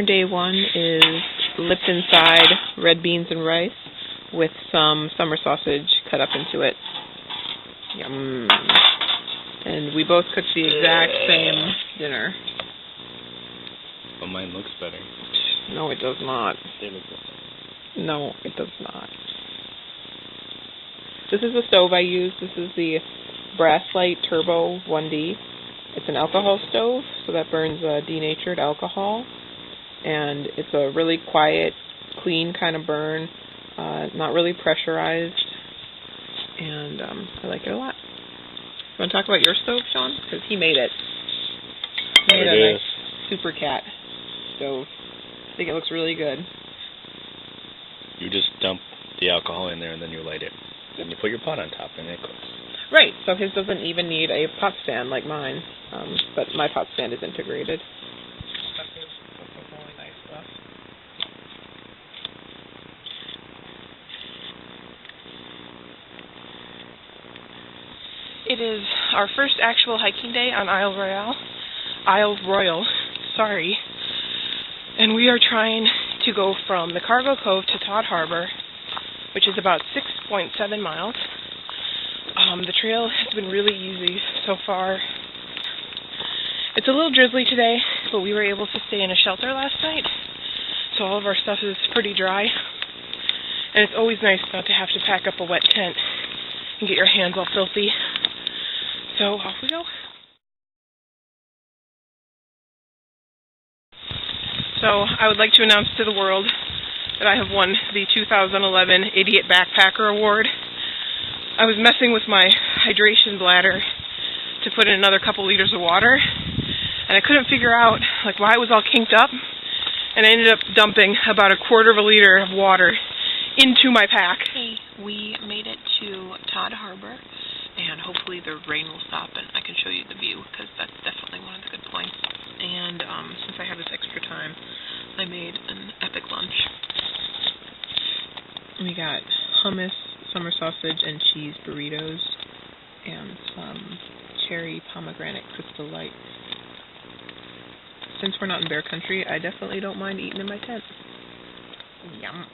Day one is Lipton side red beans and rice with some summer sausage cut up into it. Yum. And we both cooked the exact same dinner. Well, mine looks better. No, it does not. They look better. No, it does not. This is the stove I use. This is the Brasslight Turbo 1D. It's an alcohol stove, so that burns denatured alcohol. And it's a really quiet, clean kind of burn, not really pressurized, and I like it a lot. You want to talk about your stove, Sean? Because he made it. He made a nice Super Cat stove. I think it looks really good. You just dump the alcohol in there and then you light it. Then you put your pot on top and it cooks. Right, so his doesn't even need a pot stand like mine, but my pot stand is integrated. It is our first actual hiking day on Isle Royale, sorry. And we are trying to go from McCargoe Cove to Todd Harbor, which is about 6.7 miles. The trail has been really easy so far. It's a little drizzly today, but we were able to stay in a shelter last night, so all of our stuff is pretty dry. And it's always nice not to have to pack up a wet tent and get your hands all filthy. So off we go. So I would like to announce to the world that I have won the 2011 Idiot Backpacker Award. I was messing with my hydration bladder to put in another couple liters of water, and I couldn't figure out why it was all kinked up, and I ended up dumping about a quarter of a liter of water into my pack. Hey, we made it to Todd Harbor, and hopefully the rain will stop and I can show you the view, because that's definitely one of the good points. And since I have this extra time, I made an epic lunch. We got hummus, summer sausage, and cheese burritos, and some cherry pomegranate crystal lights. Since we're not in bear country, I definitely don't mind eating in my tent. Yum.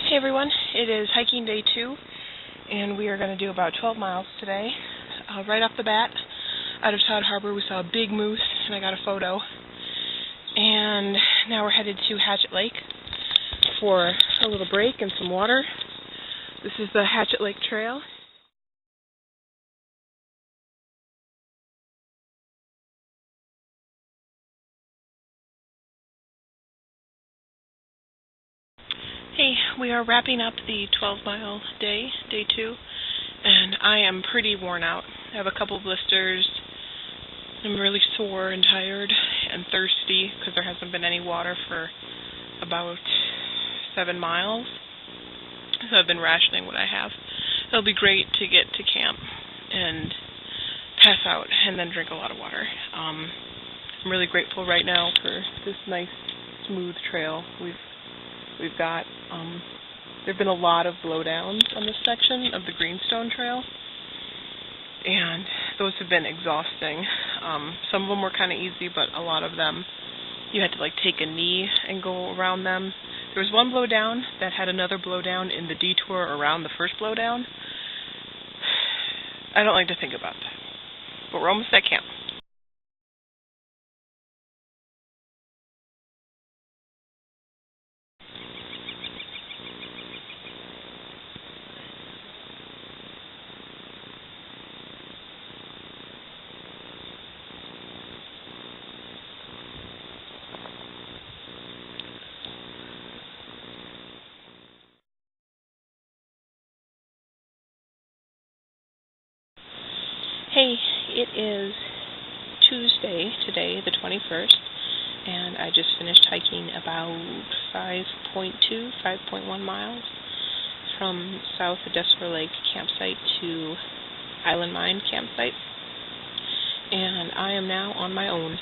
Hey everyone, it is hiking day 2, and we are going to do about 12 miles today. Right off the bat, out of Todd Harbor, we saw a big moose, and I got a photo. And now we're headed to Hatchet Lake for a little break and some water. This is the Hatchet Lake Trail. Hey, we are wrapping up the 12-mile day, day 2, and I am pretty worn out. I have a couple blisters. I'm really sore and tired and thirsty because there hasn't been any water for about 7 miles. So I've been rationing what I have. It'll be great to get to camp and pass out and then drink a lot of water. I'm really grateful right now for this nice, smooth trail we've got. There have been a lot of blowdowns on this section of the Greenstone Trail, and those have been exhausting. Some of them were kind of easy, but a lot of them you had to take a knee and go around them. There was one blowdown that had another blowdown in the detour around the first blowdown, I don't like to think about that. But we're almost at camp. Hey, it is Tuesday today, the 21st, and I just finished hiking about 5.1 miles from South Desor Lake campsite to Island Mine campsite, and I am now on my own.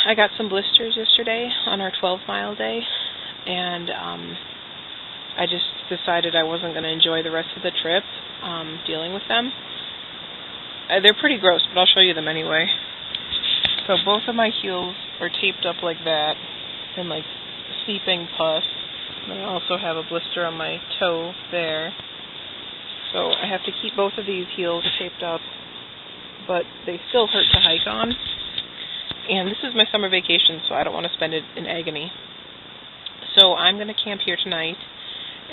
I got some blisters yesterday on our 12-mile day, and I just decided I wasn't going to enjoy the rest of the trip dealing with them. They're pretty gross, but I'll show you them anyway. So both of my heels are taped up like that, and like seeping pus. And I also have a blister on my toe there. So I have to keep both of these heels taped up, but they still hurt to hike on. And this is my summer vacation, so I don't want to spend it in agony. So I'm going to camp here tonight,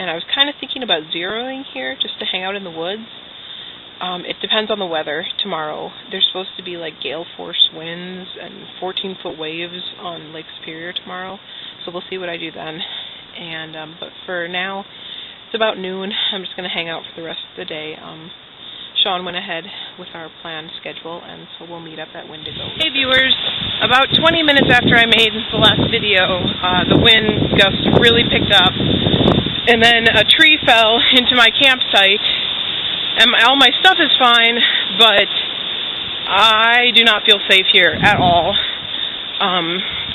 and I was kind of thinking about zeroing here just to hang out in the woods. It depends on the weather tomorrow. There's supposed to be like gale-force winds and 14-foot waves on Lake Superior tomorrow, so we'll see what I do then. And but for now, it's about noon. I'm just going to hang out for the rest of the day. Sean went ahead with our planned schedule, and so we'll meet up at Windigo. Hey viewers, about 20 minutes after I made the last video, the wind gusts really picked up, and then a tree fell into my campsite. And all my stuff is fine, but I do not feel safe here at all.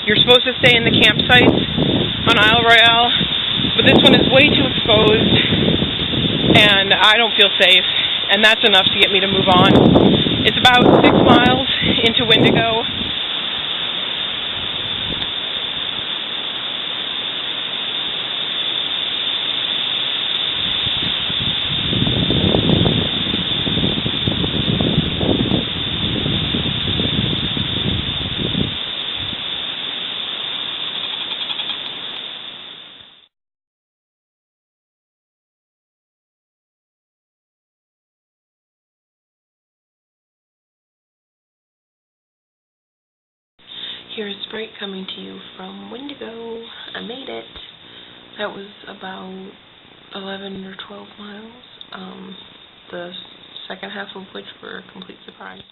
You're supposed to stay in the campsites on Isle Royale, but this one is way too exposed, and I don't feel safe, and that's enough to get me to move on. It's about 6 miles into Windigo. Here's Sprite coming to you from Windigo. I made it. That was about 11 or 12 miles. The second half of which were a complete surprise.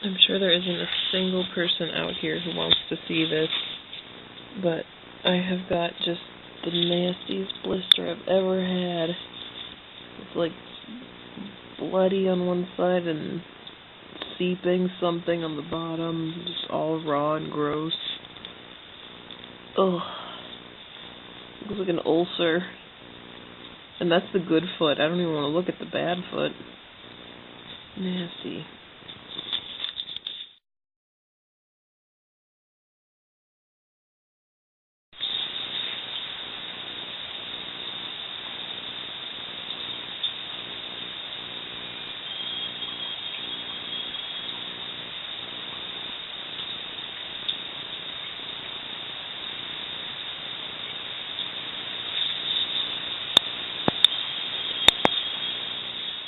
I'm sure there isn't a single person out here who wants to see this, but I have got just the nastiest blister I've ever had. It's like bloody on one side and seeping something on the bottom, just all raw and gross. Ugh. Looks like an ulcer. And that's the good foot. I don't even want to look at the bad foot. Nasty.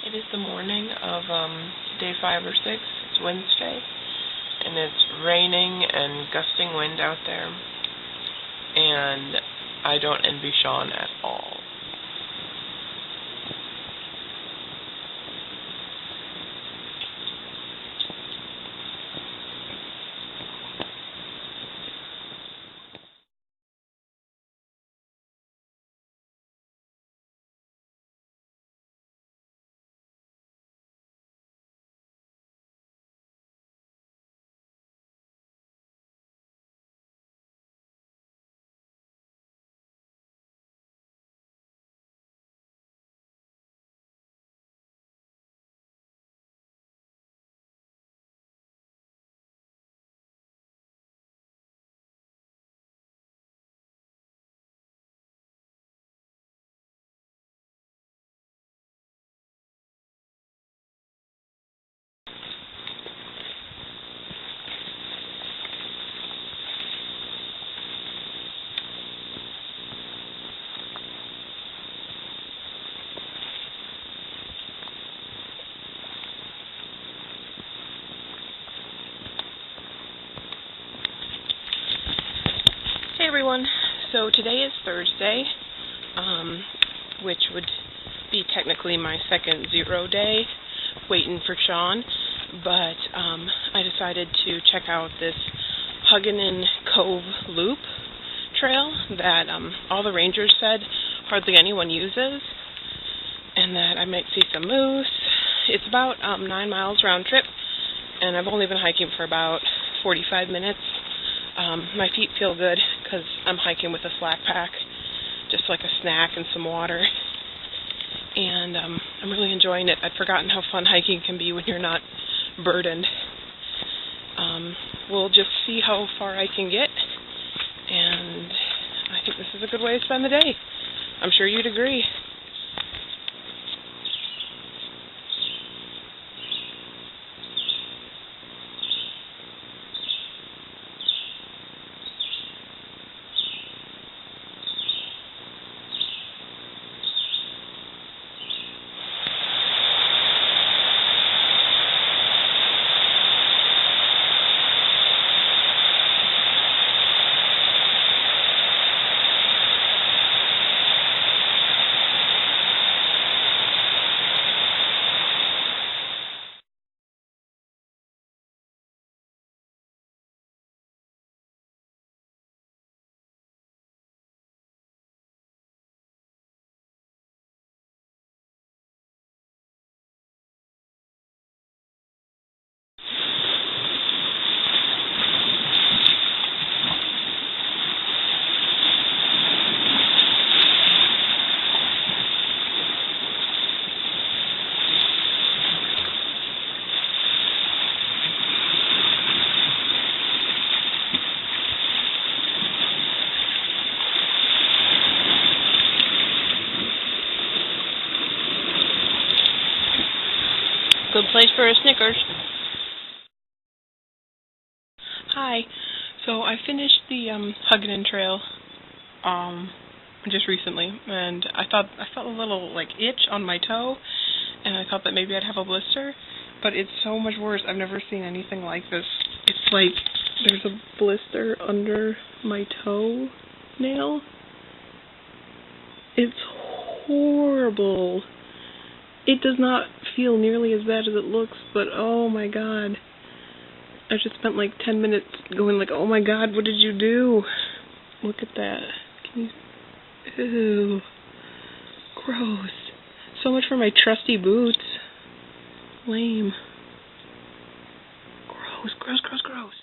It is the morning of day 5 or 6. It's Wednesday, and it's raining and gusting wind out there, and I don't envy Sean at all. So today is Thursday, which would be technically my second 0 day, waiting for Sean, but I decided to check out this Compilation Cove loop trail that all the rangers said hardly anyone uses, and that I might see some moose. It's about 9 miles round trip, and I've only been hiking for about 45 minutes. My feet feel good because I'm hiking with a slack pack, just like a snack and some water. And I'm really enjoying it. I'd forgotten how fun hiking can be when you're not burdened. We'll just see how far I can get, and I think this is a good way to spend the day. I'm sure you'd agree. Good place for a Snickers. Hi. So I finished the Huggin Trail just recently, and I felt a little itch on my toe, and I thought that maybe I'd have a blister, but it's so much worse. I've never seen anything like this. It's like there's a blister under my toe nail. It's horrible. It does not feel nearly as bad as it looks, but oh my god. I just spent 10 minutes going oh my god, what did you do? Look at that. Can you... Ew. Gross. So much for my trusty boots. Lame. Gross, gross, gross, gross.